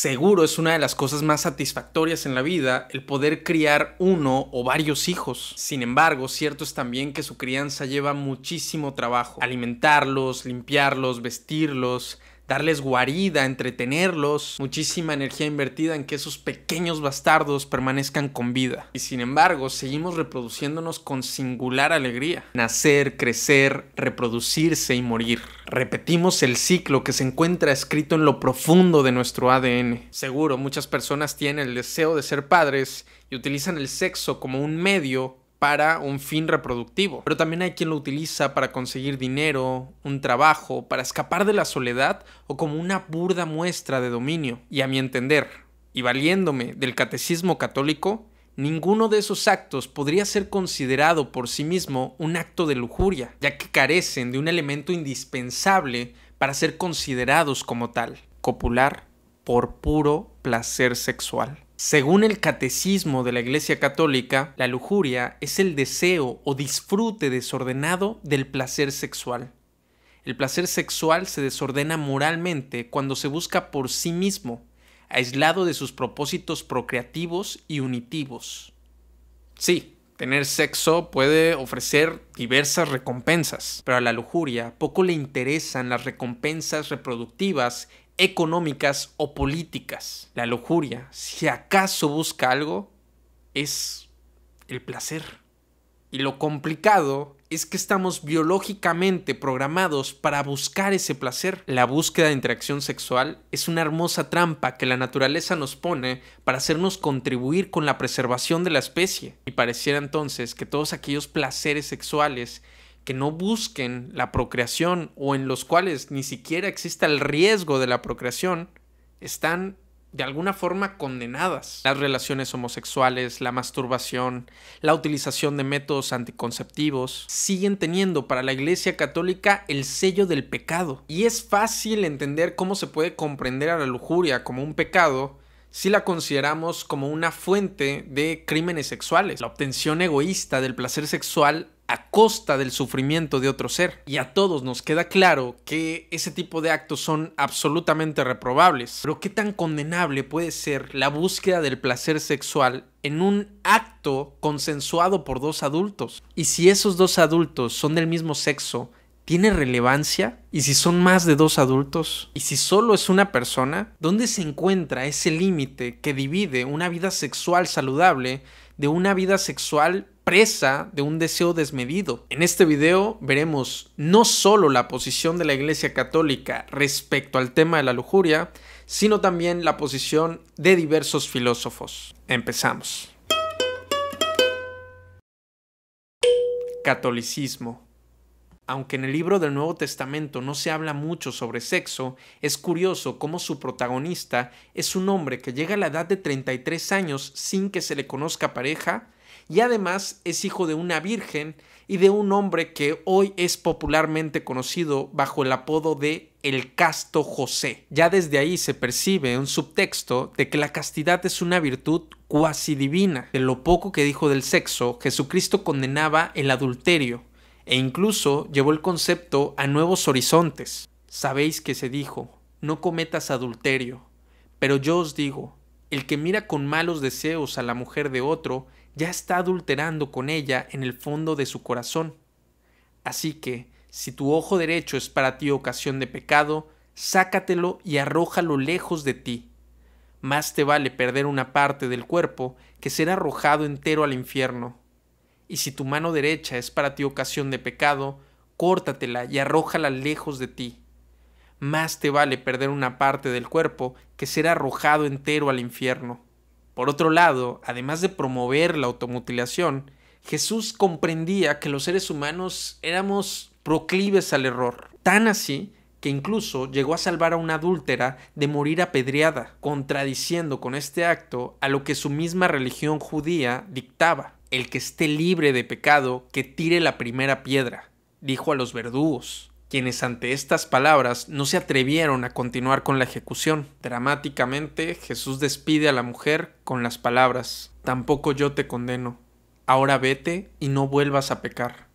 Seguro es una de las cosas más satisfactorias en la vida el poder criar uno o varios hijos. Sin embargo, cierto es también que su crianza lleva muchísimo trabajo. Alimentarlos, limpiarlos, vestirlos, darles guarida, entretenerlos, muchísima energía invertida en que esos pequeños bastardos permanezcan con vida. Y sin embargo, seguimos reproduciéndonos con singular alegría. Nacer, crecer, reproducirse y morir. Repetimos el ciclo que se encuentra escrito en lo profundo de nuestro ADN. Seguro, muchas personas tienen el deseo de ser padres y utilizan el sexo como un medio para un fin reproductivo. Pero también hay quien lo utiliza para conseguir dinero, un trabajo, para escapar de la soledad o como una burda muestra de dominio. Y a mi entender, y valiéndome del catecismo católico, ninguno de esos actos podría ser considerado por sí mismo un acto de lujuria, ya que carecen de un elemento indispensable para ser considerados como tal: copular por puro placer sexual. Según el catecismo de la Iglesia Católica, la lujuria es el deseo o disfrute desordenado del placer sexual. El placer sexual se desordena moralmente cuando se busca por sí mismo, aislado de sus propósitos procreativos y unitivos. Sí, tener sexo puede ofrecer diversas recompensas, pero a la lujuria poco le interesan las recompensas reproductivas, económicas o políticas. La lujuria, si acaso busca algo, es el placer. Y lo complicado es que estamos biológicamente programados para buscar ese placer. La búsqueda de interacción sexual es una hermosa trampa que la naturaleza nos pone para hacernos contribuir con la preservación de la especie. Y pareciera entonces que todos aquellos placeres sexuales que no busquen la procreación o en los cuales ni siquiera exista el riesgo de la procreación están de alguna forma condenadas. Las relaciones homosexuales, la masturbación, la utilización de métodos anticonceptivos siguen teniendo para la Iglesia Católica el sello del pecado. Y es fácil entender cómo se puede comprender a la lujuria como un pecado si la consideramos como una fuente de crímenes sexuales, la obtención egoísta del placer sexual a costa del sufrimiento de otro ser. Y a todos nos queda claro que ese tipo de actos son absolutamente reprobables. Pero ¿qué tan condenable puede ser la búsqueda del placer sexual en un acto consensuado por dos adultos? Y si esos dos adultos son del mismo sexo, ¿tiene relevancia? ¿Y si son más de dos adultos? ¿Y si solo es una persona? ¿Dónde se encuentra ese límite que divide una vida sexual saludable de una vida sexual presa de un deseo desmedido? En este video veremos no solo la posición de la Iglesia Católica respecto al tema de la lujuria, sino también la posición de diversos filósofos. Empezamos. Catolicismo. Aunque en el libro del Nuevo Testamento no se habla mucho sobre sexo, es curioso cómo su protagonista es un hombre que llega a la edad de 33 años sin que se le conozca pareja y además es hijo de una virgen y de un hombre que hoy es popularmente conocido bajo el apodo de el casto José. Ya desde ahí se percibe un subtexto de que la castidad es una virtud cuasi divina. De lo poco que dijo del sexo, Jesucristo condenaba el adulterio e incluso llevó el concepto a nuevos horizontes. Sabéis que se dijo: no cometas adulterio, pero yo os digo, el que mira con malos deseos a la mujer de otro, ya está adulterando con ella en el fondo de su corazón. Así que, si tu ojo derecho es para ti ocasión de pecado, sácatelo y arrójalo lejos de ti. Más te vale perder una parte del cuerpo que ser arrojado entero al infierno. Y si tu mano derecha es para ti ocasión de pecado, córtatela y arrójala lejos de ti. Más te vale perder una parte del cuerpo que ser arrojado entero al infierno. Por otro lado, además de promover la automutilación, Jesús comprendía que los seres humanos éramos proclives al error. Tan así que incluso llegó a salvar a una adúltera de morir apedreada, contradiciendo con este acto a lo que su misma religión judía dictaba. El que esté libre de pecado, que tire la primera piedra, dijo a los verdugos, quienes ante estas palabras no se atrevieron a continuar con la ejecución. Dramáticamente, Jesús despide a la mujer con las palabras: tampoco yo te condeno, ahora vete y no vuelvas a pecar.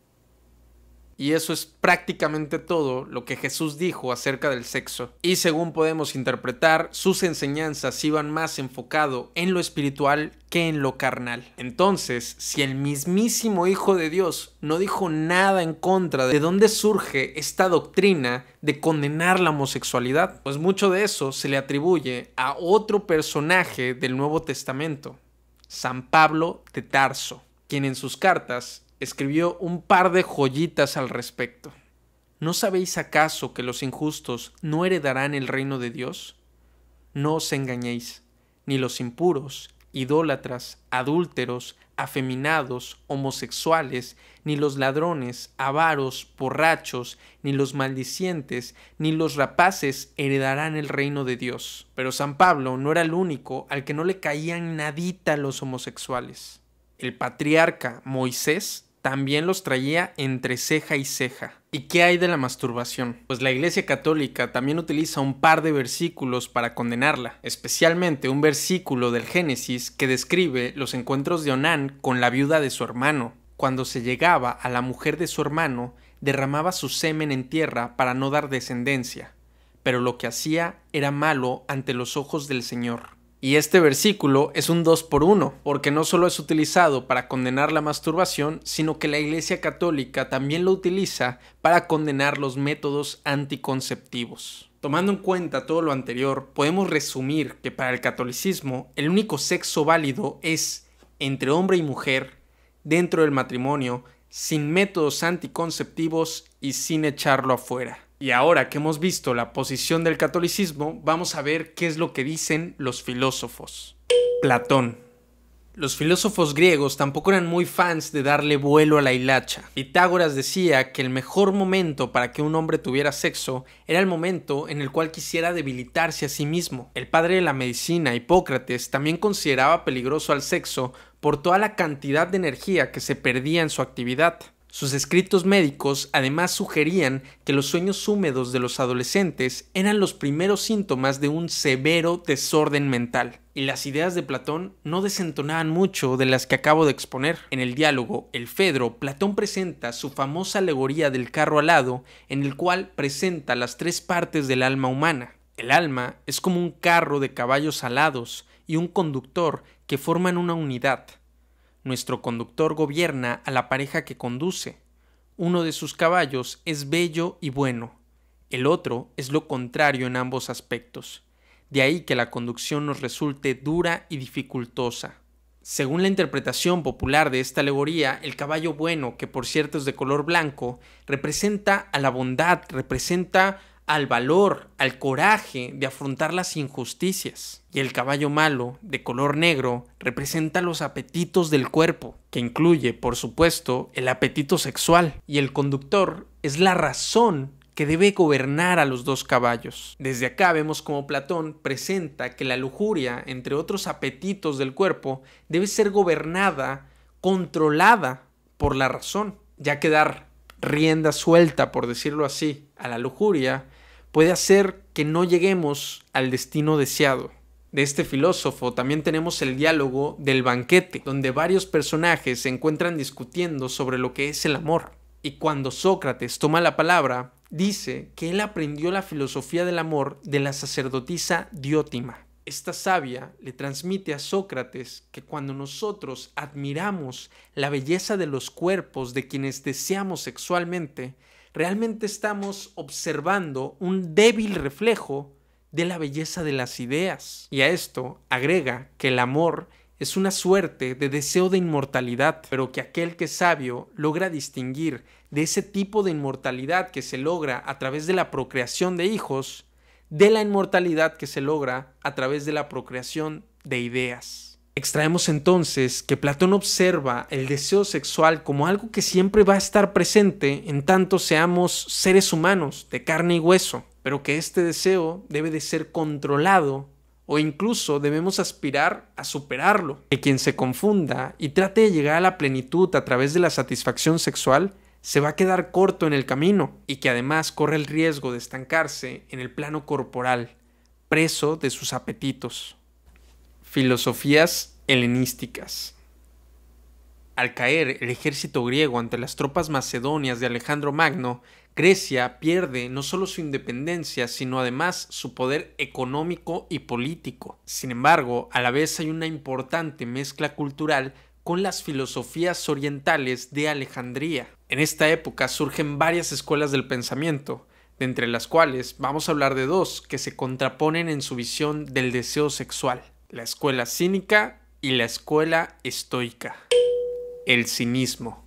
Y eso es prácticamente todo lo que Jesús dijo acerca del sexo. Y según podemos interpretar, sus enseñanzas iban más enfocado en lo espiritual que en lo carnal. Entonces, si el mismísimo Hijo de Dios no dijo nada en contra de dónde surge esta doctrina de condenar la homosexualidad, pues mucho de eso se le atribuye a otro personaje del Nuevo Testamento, San Pablo de Tarso, quien en sus cartas escribió un par de joyitas al respecto. ¿No sabéis acaso que los injustos no heredarán el reino de Dios? No os engañéis, ni los impuros, idólatras, adúlteros, afeminados, homosexuales, ni los ladrones, avaros, borrachos, ni los maldicientes, ni los rapaces heredarán el reino de Dios. Pero San Pablo no era el único al que no le caían nadita los homosexuales. El patriarca Moisés también los traía entre ceja y ceja. ¿Y qué hay de la masturbación? Pues la Iglesia Católica también utiliza un par de versículos para condenarla, especialmente un versículo del Génesis que describe los encuentros de Onán con la viuda de su hermano. Cuando se llegaba a la mujer de su hermano, derramaba su semen en tierra para no dar descendencia, pero lo que hacía era malo ante los ojos del Señor. Y este versículo es un 2 por 1, porque no solo es utilizado para condenar la masturbación, sino que la Iglesia Católica también lo utiliza para condenar los métodos anticonceptivos. Tomando en cuenta todo lo anterior, podemos resumir que para el catolicismo el único sexo válido es entre hombre y mujer, dentro del matrimonio, sin métodos anticonceptivos y sin echarlo afuera. Y ahora que hemos visto la posición del catolicismo, vamos a ver qué es lo que dicen los filósofos. Platón. Los filósofos griegos tampoco eran muy fans de darle vuelo a la hilacha. Pitágoras decía que el mejor momento para que un hombre tuviera sexo era el momento en el cual quisiera debilitarse a sí mismo. El padre de la medicina, Hipócrates, también consideraba peligroso al sexo por toda la cantidad de energía que se perdía en su actividad. Sus escritos médicos además sugerían que los sueños húmedos de los adolescentes eran los primeros síntomas de un severo desorden mental. Y las ideas de Platón no desentonaban mucho de las que acabo de exponer. En el diálogo El Fedro, Platón presenta su famosa alegoría del carro alado, en el cual presenta las tres partes del alma humana. El alma es como un carro de caballos alados y un conductor que forman una unidad. Nuestro conductor gobierna a la pareja que conduce. Uno de sus caballos es bello y bueno. El otro es lo contrario en ambos aspectos. De ahí que la conducción nos resulte dura y dificultosa. Según la interpretación popular de esta alegoría, el caballo bueno, que por cierto es de color blanco, representa a la bondad, representa al valor, al coraje de afrontar las injusticias. Y el caballo malo, de color negro, representa los apetitos del cuerpo, que incluye, por supuesto, el apetito sexual. Y el conductor es la razón que debe gobernar a los dos caballos. Desde acá vemos cómo Platón presenta que la lujuria, entre otros apetitos del cuerpo, debe ser gobernada, controlada por la razón, ya que dar rienda suelta, por decirlo así, a la lujuria puede hacer que no lleguemos al destino deseado. De este filósofo también tenemos el diálogo del banquete, donde varios personajes se encuentran discutiendo sobre lo que es el amor. Y cuando Sócrates toma la palabra, dice que él aprendió la filosofía del amor de la sacerdotisa Diótima. Esta sabia le transmite a Sócrates que cuando nosotros admiramos la belleza de los cuerpos de quienes deseamos sexualmente, realmente estamos observando un débil reflejo de la belleza de las ideas. Y a esto agrega que el amor es una suerte de deseo de inmortalidad, pero que aquel que es sabio logra distinguir de ese tipo de inmortalidad que se logra a través de la procreación de hijos, de la inmortalidad que se logra a través de la procreación de ideas. Extraemos entonces que Platón observa el deseo sexual como algo que siempre va a estar presente en tanto seamos seres humanos de carne y hueso, pero que este deseo debe de ser controlado o incluso debemos aspirar a superarlo. Que quien se confunda y trate de llegar a la plenitud a través de la satisfacción sexual se va a quedar corto en el camino y que además corre el riesgo de estancarse en el plano corporal, preso de sus apetitos. Filosofías helenísticas. Al caer el ejército griego ante las tropas macedonias de Alejandro Magno, Grecia pierde no solo su independencia, sino además su poder económico y político. Sin embargo, a la vez hay una importante mezcla cultural con las filosofías orientales de Alejandría. En esta época surgen varias escuelas del pensamiento, de entre las cuales vamos a hablar de dos que se contraponen en su visión del deseo sexual: la escuela cínica y la escuela estoica. El cinismo.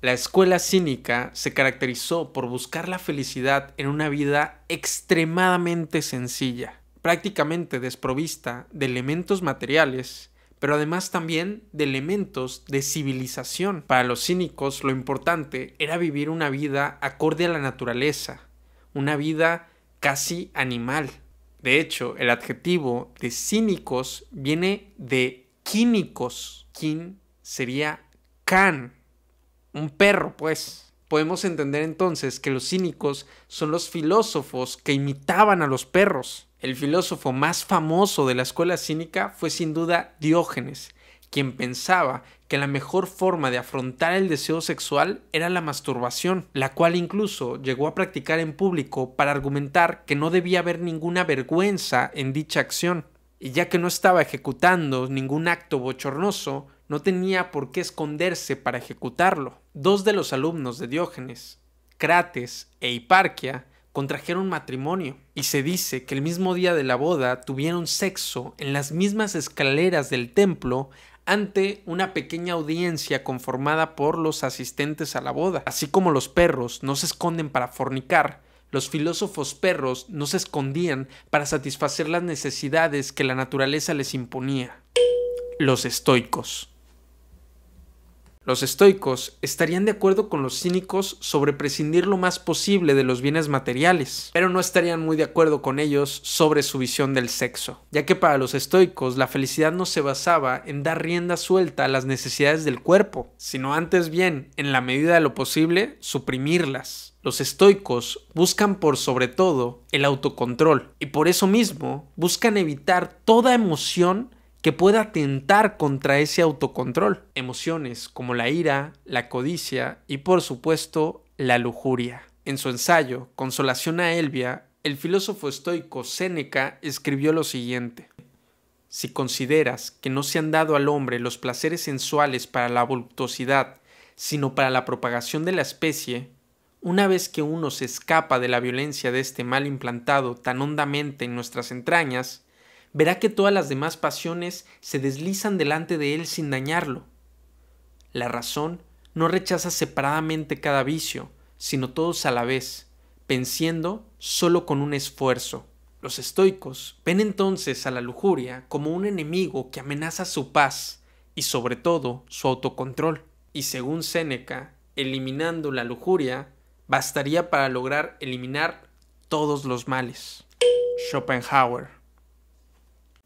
La escuela cínica se caracterizó por buscar la felicidad en una vida extremadamente sencilla, prácticamente desprovista de elementos materiales, pero además también de elementos de civilización. Para los cínicos, lo importante era vivir una vida acorde a la naturaleza, una vida casi animal. De hecho, el adjetivo de cínicos viene de quínicos. Quín sería can, un perro, pues. Podemos entender entonces que los cínicos son los filósofos que imitaban a los perros. El filósofo más famoso de la escuela cínica fue sin duda Diógenes, quien pensaba que la mejor forma de afrontar el deseo sexual era la masturbación, la cual incluso llegó a practicar en público para argumentar que no debía haber ninguna vergüenza en dicha acción. Y ya que no estaba ejecutando ningún acto bochornoso, no tenía por qué esconderse para ejecutarlo. Dos de los alumnos de Diógenes, Crates e Hiparquia, contrajeron matrimonio, y se dice que el mismo día de la boda tuvieron sexo en las mismas escaleras del templo ante una pequeña audiencia conformada por los asistentes a la boda. Así como los perros no se esconden para fornicar, los filósofos perros no se escondían para satisfacer las necesidades que la naturaleza les imponía. Los estoicos. Los estoicos estarían de acuerdo con los cínicos sobre prescindir lo más posible de los bienes materiales, pero no estarían muy de acuerdo con ellos sobre su visión del sexo, ya que para los estoicos la felicidad no se basaba en dar rienda suelta a las necesidades del cuerpo, sino antes bien, en la medida de lo posible, suprimirlas. Los estoicos buscan por sobre todo el autocontrol, y por eso mismo buscan evitar toda emoción que pueda atentar contra ese autocontrol. Emociones como la ira, la codicia y por supuesto la lujuria. En su ensayo Consolación a Elvia, el filósofo estoico Séneca escribió lo siguiente: si consideras que no se han dado al hombre los placeres sensuales para la voluptuosidad, sino para la propagación de la especie, una vez que uno se escapa de la violencia de este mal implantado tan hondamente en nuestras entrañas, verá que todas las demás pasiones se deslizan delante de él sin dañarlo. La razón no rechaza separadamente cada vicio, sino todos a la vez, venciendo solo con un esfuerzo. Los estoicos ven entonces a la lujuria como un enemigo que amenaza su paz y sobre todo su autocontrol. Y según Séneca, eliminando la lujuria bastaría para lograr eliminar todos los males. Schopenhauer.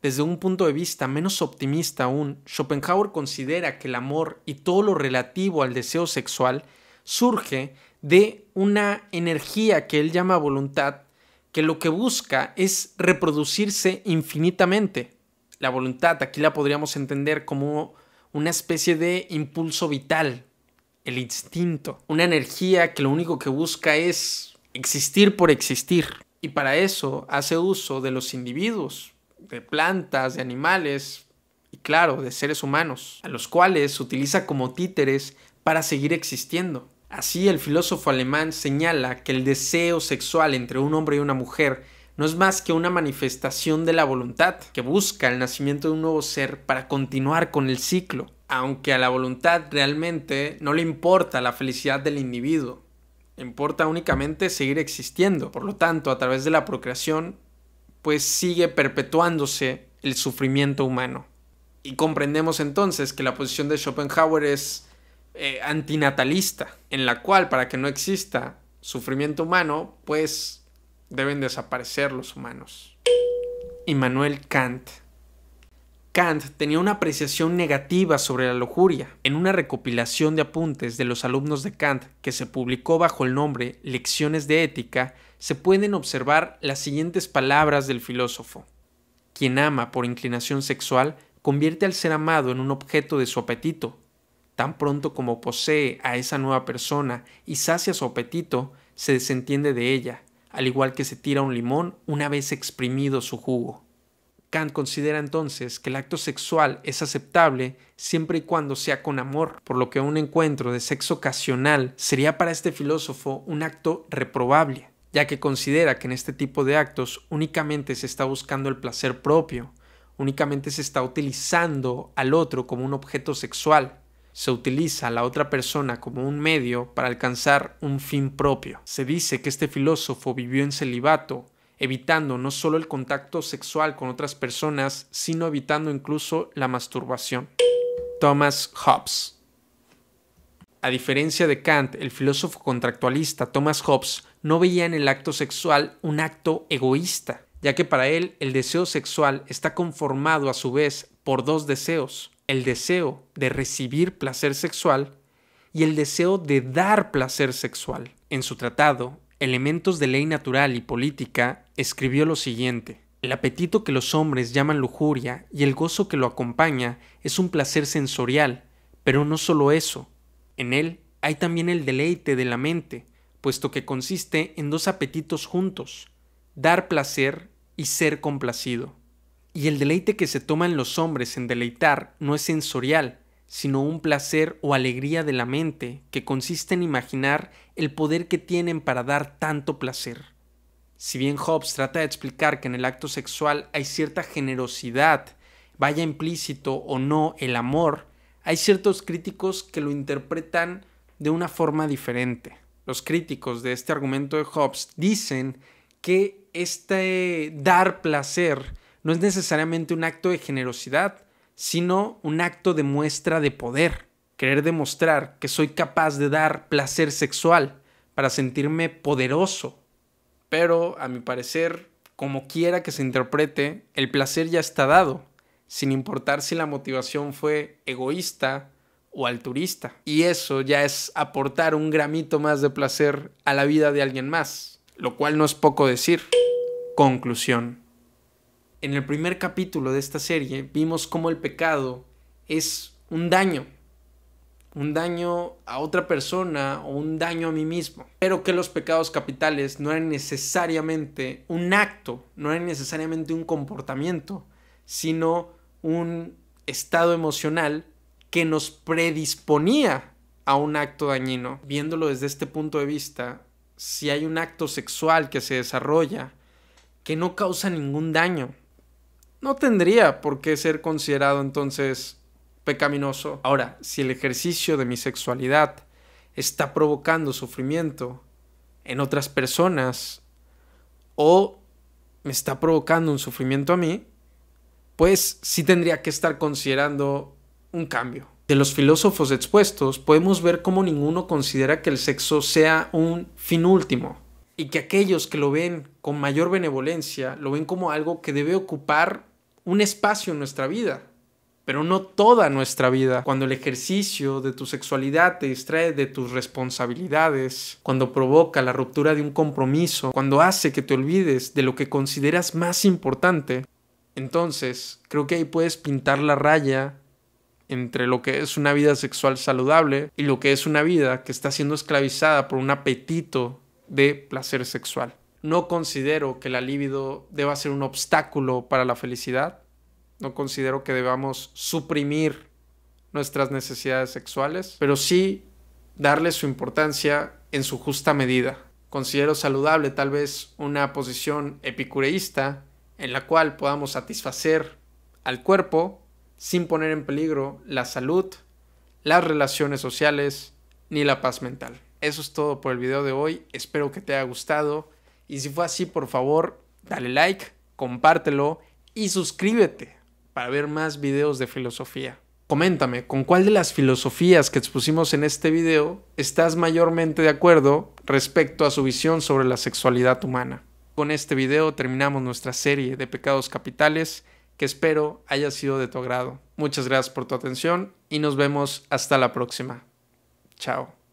Desde un punto de vista menos optimista aún, Schopenhauer considera que el amor y todo lo relativo al deseo sexual surge de una energía que él llama voluntad, que lo que busca es reproducirse infinitamente. La voluntad aquí la podríamos entender como una especie de impulso vital, el instinto, una energía que lo único que busca es existir por existir. Y para eso hace uso de los individuos, de plantas, de animales y claro, de seres humanos, a los cuales utiliza como títeres para seguir existiendo. Así el filósofo alemán señala que el deseo sexual entre un hombre y una mujer no es más que una manifestación de la voluntad, que busca el nacimiento de un nuevo ser para continuar con el ciclo, aunque a la voluntad realmente no le importa la felicidad del individuo, le importa únicamente seguir existiendo. Por lo tanto, a través de la procreación, pues sigue perpetuándose el sufrimiento humano. Y comprendemos entonces que la posición de Schopenhauer es antinatalista, en la cual para que no exista sufrimiento humano, pues deben desaparecer los humanos. Immanuel Kant. Kant tenía una apreciación negativa sobre la lujuria. En una recopilación de apuntes de los alumnos de Kant que se publicó bajo el nombre Lecciones de Ética, se pueden observar las siguientes palabras del filósofo: quien ama por inclinación sexual convierte al ser amado en un objeto de su apetito. Tan pronto como posee a esa nueva persona y sacia su apetito, se desentiende de ella, al igual que se tira un limón una vez exprimido su jugo. Kant considera entonces que el acto sexual es aceptable siempre y cuando sea con amor, por lo que un encuentro de sexo ocasional sería para este filósofo un acto reprobable, ya que considera que en este tipo de actos únicamente se está buscando el placer propio, únicamente se está utilizando al otro como un objeto sexual, se utiliza a la otra persona como un medio para alcanzar un fin propio. Se dice que este filósofo vivió en celibato, evitando no solo el contacto sexual con otras personas, sino evitando incluso la masturbación. Thomas Hobbes. A diferencia de Kant, el filósofo contractualista Thomas Hobbes no veía en el acto sexual un acto egoísta, ya que para él el deseo sexual está conformado a su vez por dos deseos: el deseo de recibir placer sexual y el deseo de dar placer sexual. En su tratado Elementos de ley natural y política, escribió lo siguiente: el apetito que los hombres llaman lujuria y el gozo que lo acompaña es un placer sensorial, pero no solo eso. En él hay también el deleite de la mente, puesto que consiste en dos apetitos juntos: dar placer y ser complacido. Y el deleite que se toman los hombres en deleitar no es sensorial, sino un placer o alegría de la mente que consiste en imaginar el poder que tienen para dar tanto placer. Si bien Hobbes trata de explicar que en el acto sexual hay cierta generosidad, vaya implícito o no el amor, hay ciertos críticos que lo interpretan de una forma diferente. Los críticos de este argumento de Hobbes dicen que este dar placer no es necesariamente un acto de generosidad, sino un acto de muestra de poder. Querer demostrar que soy capaz de dar placer sexual para sentirme poderoso. Pero, a mi parecer, como quiera que se interprete, el placer ya está dado, sin importar si la motivación fue egoísta o altruista. Y eso ya es aportar un gramito más de placer a la vida de alguien más, lo cual no es poco decir. Conclusión. En el primer capítulo de esta serie vimos cómo el pecado es un daño a otra persona o un daño a mí mismo, pero que los pecados capitales no eran necesariamente un acto, no eran necesariamente un comportamiento, sino un estado emocional que nos predisponía a un acto dañino. Viéndolo desde este punto de vista, si hay un acto sexual que se desarrolla que no causa ningún daño, no tendría por qué ser considerado entonces pecaminoso. Ahora, si el ejercicio de mi sexualidad está provocando sufrimiento en otras personas o me está provocando un sufrimiento a mí, pues sí tendría que estar considerando un cambio. De los filósofos expuestos podemos ver cómo ninguno considera que el sexo sea un fin último y que aquellos que lo ven con mayor benevolencia lo ven como algo que debe ocupar un espacio en nuestra vida, pero no toda nuestra vida. Cuando el ejercicio de tu sexualidad te distrae de tus responsabilidades, cuando provoca la ruptura de un compromiso, cuando hace que te olvides de lo que consideras más importante, entonces creo que ahí puedes pintar la raya entre lo que es una vida sexual saludable y lo que es una vida que está siendo esclavizada por un apetito de placer sexual. No considero que la libido deba ser un obstáculo para la felicidad. No considero que debamos suprimir nuestras necesidades sexuales, pero sí darle su importancia en su justa medida. Considero saludable tal vez una posición epicureísta en la cual podamos satisfacer al cuerpo sin poner en peligro la salud, las relaciones sociales ni la paz mental. Eso es todo por el video de hoy. Espero que te haya gustado. Y si fue así, por favor, dale like, compártelo y suscríbete para ver más videos de filosofía. Coméntame con cuál de las filosofías que expusimos en este video estás mayormente de acuerdo respecto a su visión sobre la sexualidad humana. Con este video terminamos nuestra serie de pecados capitales que espero haya sido de tu agrado. Muchas gracias por tu atención y nos vemos hasta la próxima. Chao.